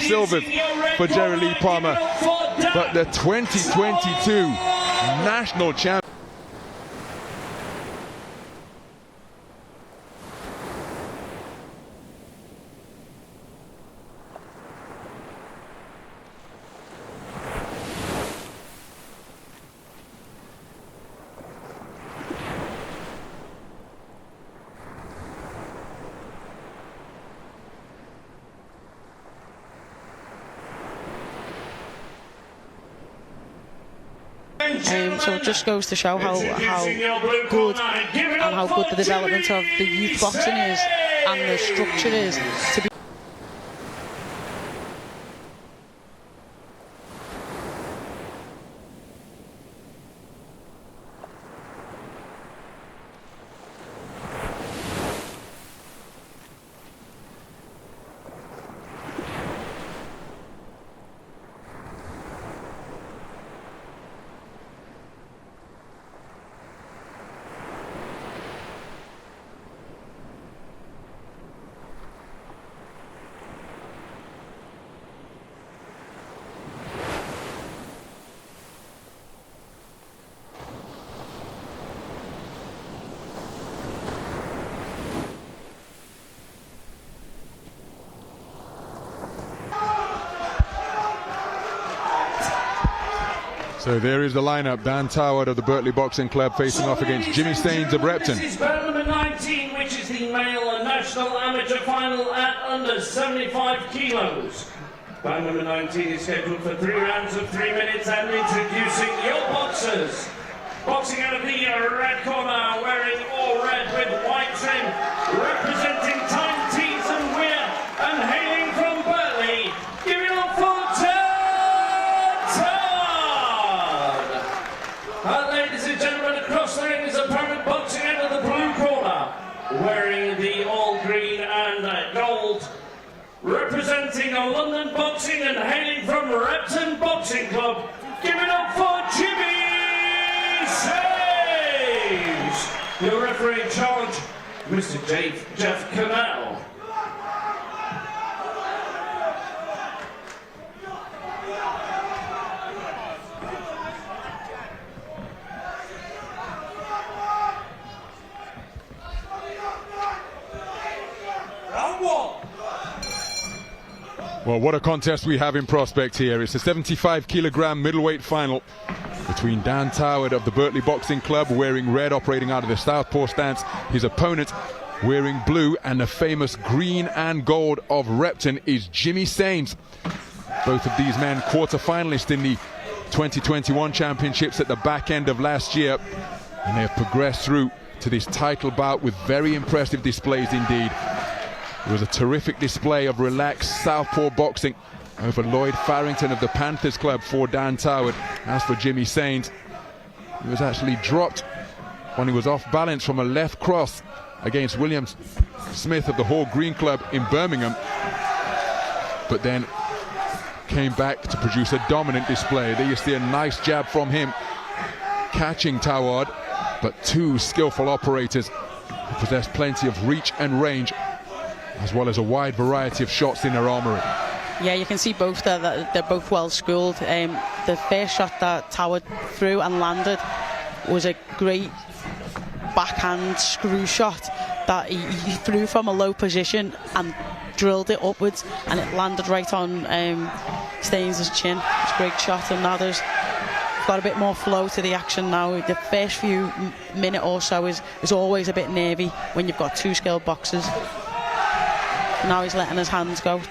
silvers for Jerry Lee Palmer, but the 2022 national champion. So it just goes to show how good and how good the development of the youth boxing is and the structure is to be. So there is the lineup. Dan Toward of the Birtley Boxing Club facing off against Jimmy Sains of Repton. This is bout number 19, which is the male national amateur final at under 75 kilos. Bout number 19 is scheduled for 3 rounds of 3 minutes, and introducing your boxers. Boxing out of the red corner, wearing all red with white trim, representing Time, Tees and Weir, and hailing from Birtley. Give it up for ladies and gentlemen, across the ring is apparent boxing out of the blue corner, wearing the all green and gold, representing London Boxing and hailing from Repton Boxing Club. Give it up for Jimmy Sains. Your referee in charge, Mr. Jeff Canal. Well, what a contest we have in prospect here. It's a 75-kilogram middleweight final between Dan Toward of the Birtley Boxing Club, wearing red, operating out of the southpaw stance. His opponent, wearing blue and the famous green and gold of Repton, is Jimmy Sains. Both of these men quarter-finalists in the 2021 championships at the back end of last year, and they have progressed through to this title bout with very impressive displays indeed. It was a terrific display of relaxed southpaw boxing over Lloyd Farrington of the Panthers Club for Dan Toward. As for Jimmy Sains, he was actually dropped when he was off balance from a left cross against William Smith of the Hall Green Club in Birmingham, but then came back to produce a dominant display. There you see a nice jab from him, catching Toward, but two skillful operators who possess plenty of reach and range, as well as a wide variety of shots in their armory. Yeah, you can see both there, that they're both well schooled. The first shot that Toward threw and landed was a great backhand screw shot that he threw from a low position and drilled it upwards, and it landed right on Staines' chin. It's a great shot, and now there's got a bit more flow to the action now. The first few minute or so is always a bit nervy when you've got two skilled boxers. Now he's letting his hands go.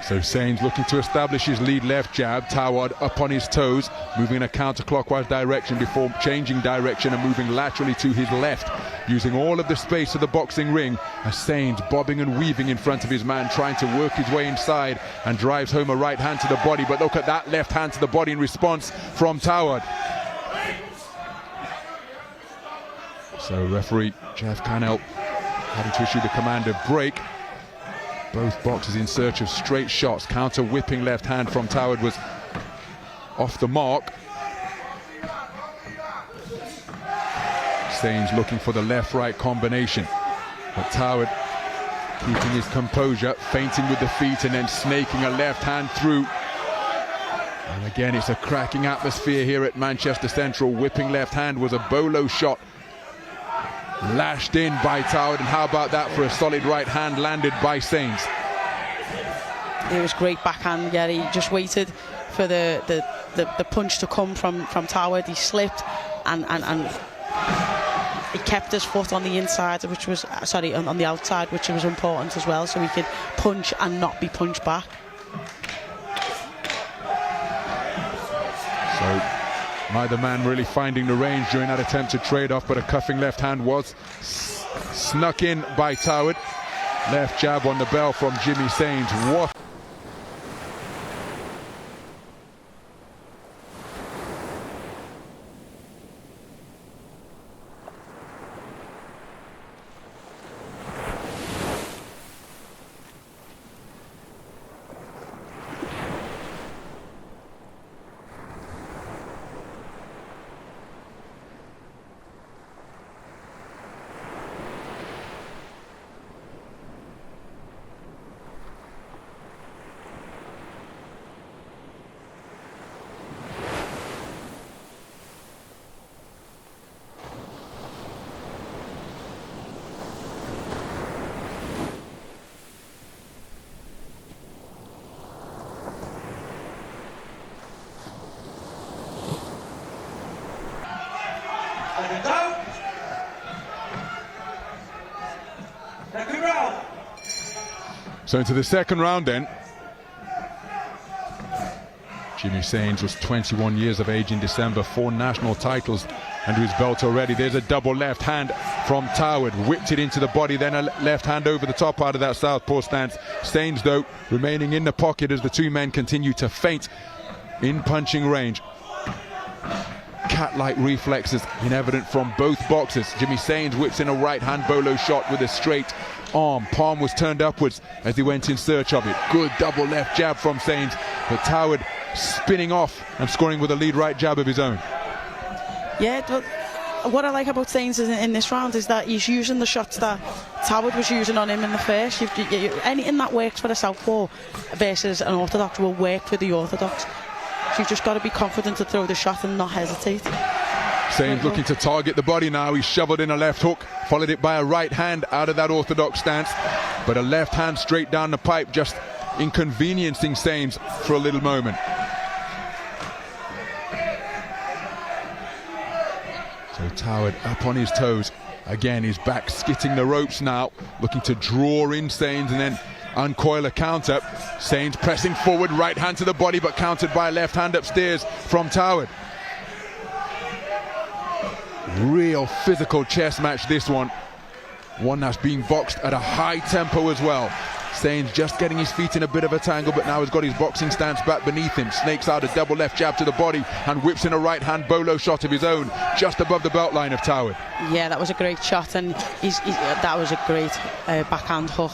So Sains looking to establish his lead left jab. Toward up on his toes, moving in a counterclockwise direction before changing direction and moving laterally to his left, using all of the space of the boxing ring, as Sains bobbing and weaving in front of his man, trying to work his way inside, and drives home a right hand to the body. But look at that left hand to the body in response from Toward. So referee Jeff Cannell having to issue the command of break. Both boxers in search of straight shots. Counter whipping left hand from Toward was off the mark. Sains looking for the left-right combination, but Toward keeping his composure, feinting with the feet and then snaking a left hand through. And again, it's a cracking atmosphere here at Manchester Central. Whipping left hand was a bolo shot, lashed in by Toward, and how about that for a solid right hand landed by Sains? It was great backhand. Yeah, he just waited for the punch to come from Toward. He slipped and he kept his foot on the inside, which was on the outside, which was important as well, so he could punch and not be punched back. So neither man really finding the range during that attempt to trade off, but a cuffing left hand was snuck in by Toward. Left jab on the bell from Jimmy Sains. What? So into the second round then. Jimmy Sains was 21 years of age in December, 4 national titles under his belt already. There's a double left hand from Toward, whipped it into the body, then a left hand over the top out of that southpaw stance. Sains, though, remaining in the pocket as the two men continue to feint in punching range. Cat-like reflexes in evident from both boxers. Jimmy Sains whips in a right hand bolo shot with a straight arm. Palm was turned upwards as he went in search of it. Good double left jab from Sains, but Toward spinning off and scoring with a lead right jab of his own. Yeah, but what I like about Sains in this round is that he's using the shots that Toward was using on him in the first. Anything that works for a southpaw versus an orthodox will work for the orthodox. So you've just got to be confident to throw the shot and not hesitate. Sains looking to target the body now. He shoveled in a left hook, followed it by a right hand out of that orthodox stance, but a left hand straight down the pipe, just inconveniencing Sains for a little moment. So Toward up on his toes. Again, he's back skitting the ropes now, looking to draw in Sains and then uncoil a counter. Sains pressing forward, right hand to the body, but countered by a left hand upstairs from Toward. Real physical chess match, this one. One that's being boxed at a high tempo as well. Sains just getting his feet in a bit of a tangle, but now he's got his boxing stance back beneath him. Snakes out a double left jab to the body and whips in a right hand bolo shot of his own just above the belt line of Toward. Yeah, that was a great shot, and that was a great backhand hook.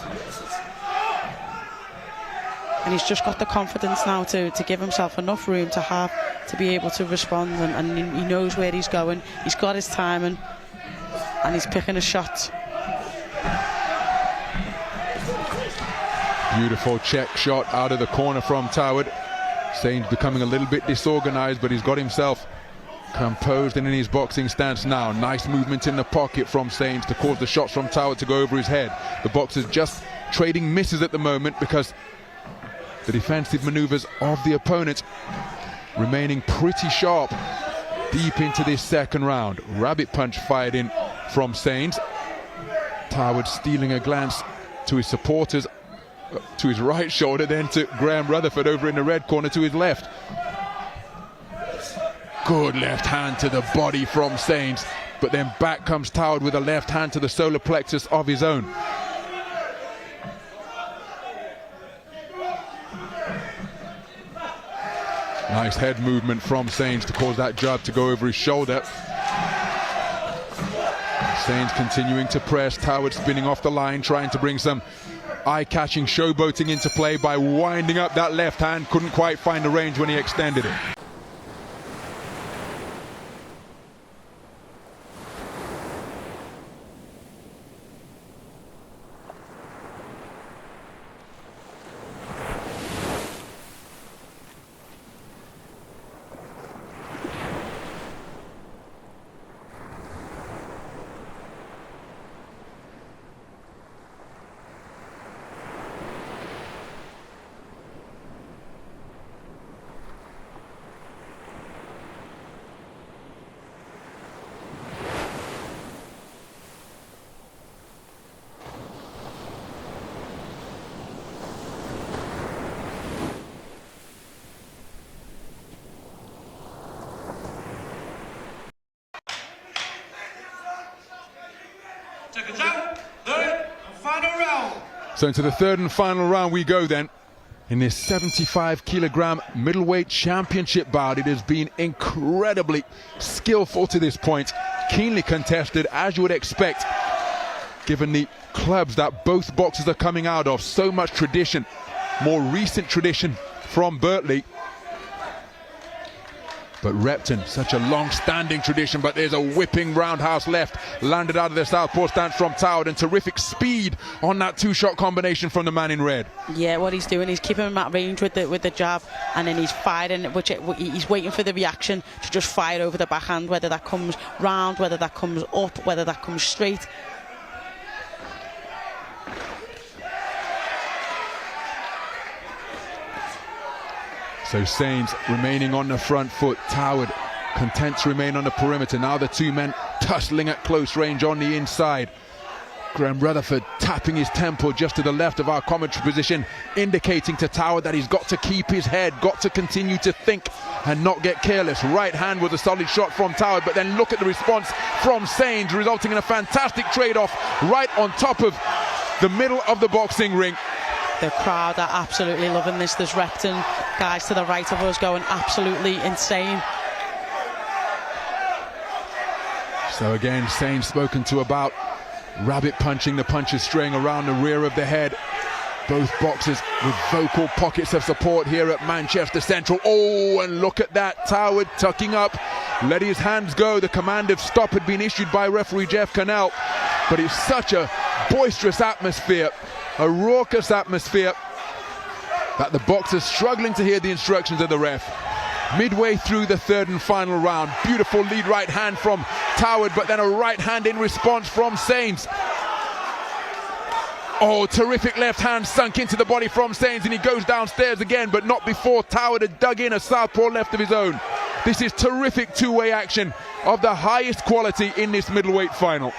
And he's just got the confidence now to give himself enough room to be able to respond, and he knows where he's going. He's got his timing and he's picking his shots. Beautiful check shot out of the corner from Toward. Sains becoming a little bit disorganized, but he's got himself composed and in his boxing stance now. Nice movement in the pocket from Sains to cause the shots from Toward to go over his head. The boxers just trading misses at the moment because the defensive maneuvers of the opponent remaining pretty sharp deep into this second round. Rabbit punch fired in from Sains. Toward stealing a glance to his supporters, to his right shoulder, then to Graham Rutherford over in the red corner to his left. Good left hand to the body from Sains, but then back comes Toward with a left hand to the solar plexus of his own. Nice head movement from Sains to cause that jab to go over his shoulder. Sains continuing to press, Toward spinning off the line, trying to bring some eye-catching showboating into play by winding up that left hand. Couldn't quite find the range when he extended it. Check it out. Third and final round. So into the third and final round we go then. In this 75 kilogram middleweight championship bout, it has been incredibly skillful to this point, keenly contested as you would expect, given the clubs that both boxers are coming out of. So much tradition, more recent tradition from Birtley. But Repton, such a long-standing tradition, but there's a whipping roundhouse left, landed out of the southpaw stance from Toward, and terrific speed on that two-shot combination from the man in red. Yeah, what he's doing, he's keeping him at range with the jab, and then he's firing, he's waiting for the reaction to just fire over the backhand, whether that comes round, whether that comes up, whether that comes straight. So Sains remaining on the front foot, Toward content to remain on the perimeter. Now the two men tussling at close range on the inside. Graham Rutherford tapping his temple just to the left of our commentary position, indicating to Toward that he's got to keep his head, got to continue to think and not get careless. Right hand was a solid shot from Toward, but then look at the response from Sains, resulting in a fantastic trade-off right on top of the middle of the boxing ring. The crowd are absolutely loving this. There's Repton guys to the right of us going absolutely insane. So again, Sains spoken to about rabbit punching the punches string around the rear of the head. Both boxers with vocal pockets of support here at Manchester Central. Oh, and look at that, Toward tucking up, let his hands go. The command of stop had been issued by referee Jeff Cannell, but it's such a boisterous atmosphere, a raucous atmosphere, that the boxer's struggling to hear the instructions of the ref. Midway through the third and final round, beautiful lead right hand from Toward, but then a right hand in response from Sains. Oh, terrific left hand sunk into the body from Sains, and he goes downstairs again, but not before Toward had dug in a southpaw left of his own. This is terrific two-way action of the highest quality in this middleweight final.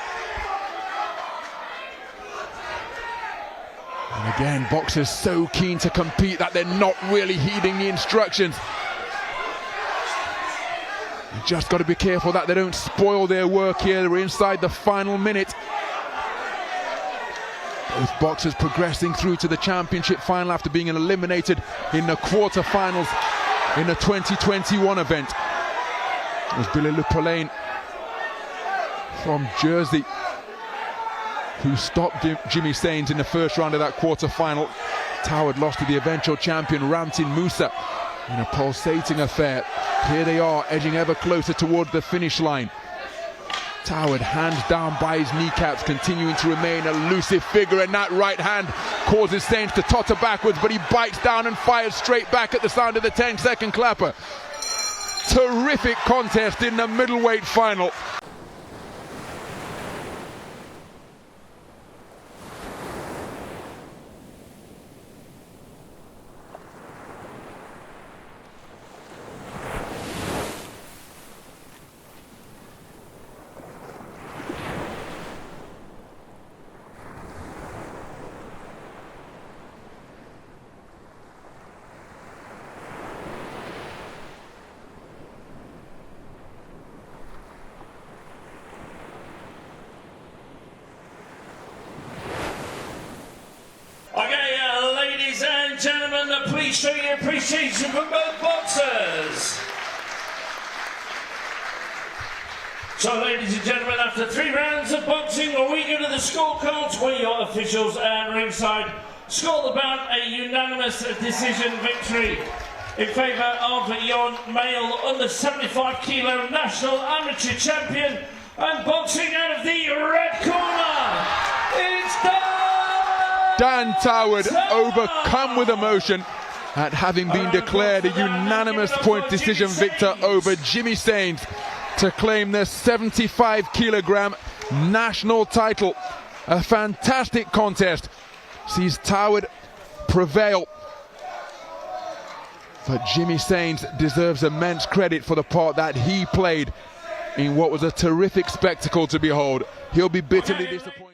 And again, boxers so keen to compete that they're not really heeding the instructions. You just got to be careful that they don't spoil their work here. We're inside the final minute. Both boxers progressing through to the championship final after being eliminated in the quarterfinals in the 2021 event. It was Billy Lupolain from Jersey who stopped Jimmy Sains in the first round of that quarter-final. Toward lost to the eventual champion Ramtin Musa in a pulsating affair. Here they are, edging ever closer towards the finish line. Toward, hands down by his kneecaps, continuing to remain a elusive figure, and that right hand causes Sains to totter backwards, but he bites down and fires straight back at the sound of the 10-second clapper. Terrific contest in the middleweight final. Ladies and gentlemen, please show your appreciation for both boxers. So, ladies and gentlemen, after 3 rounds of boxing, we go to the scorecards where your officials and ringside scored about a unanimous decision victory in favour of your male under 75 kilo national amateur champion, and boxing out of the red corner, it's Dan Toward, overcome with emotion at having been declared a unanimous point decision victor over Jimmy Sains to claim the 75 kilogram national title. A fantastic contest sees Toward prevail, but Jimmy Sains deserves immense credit for the part that he played in what was a terrific spectacle to behold. He'll be bitterly disappointed.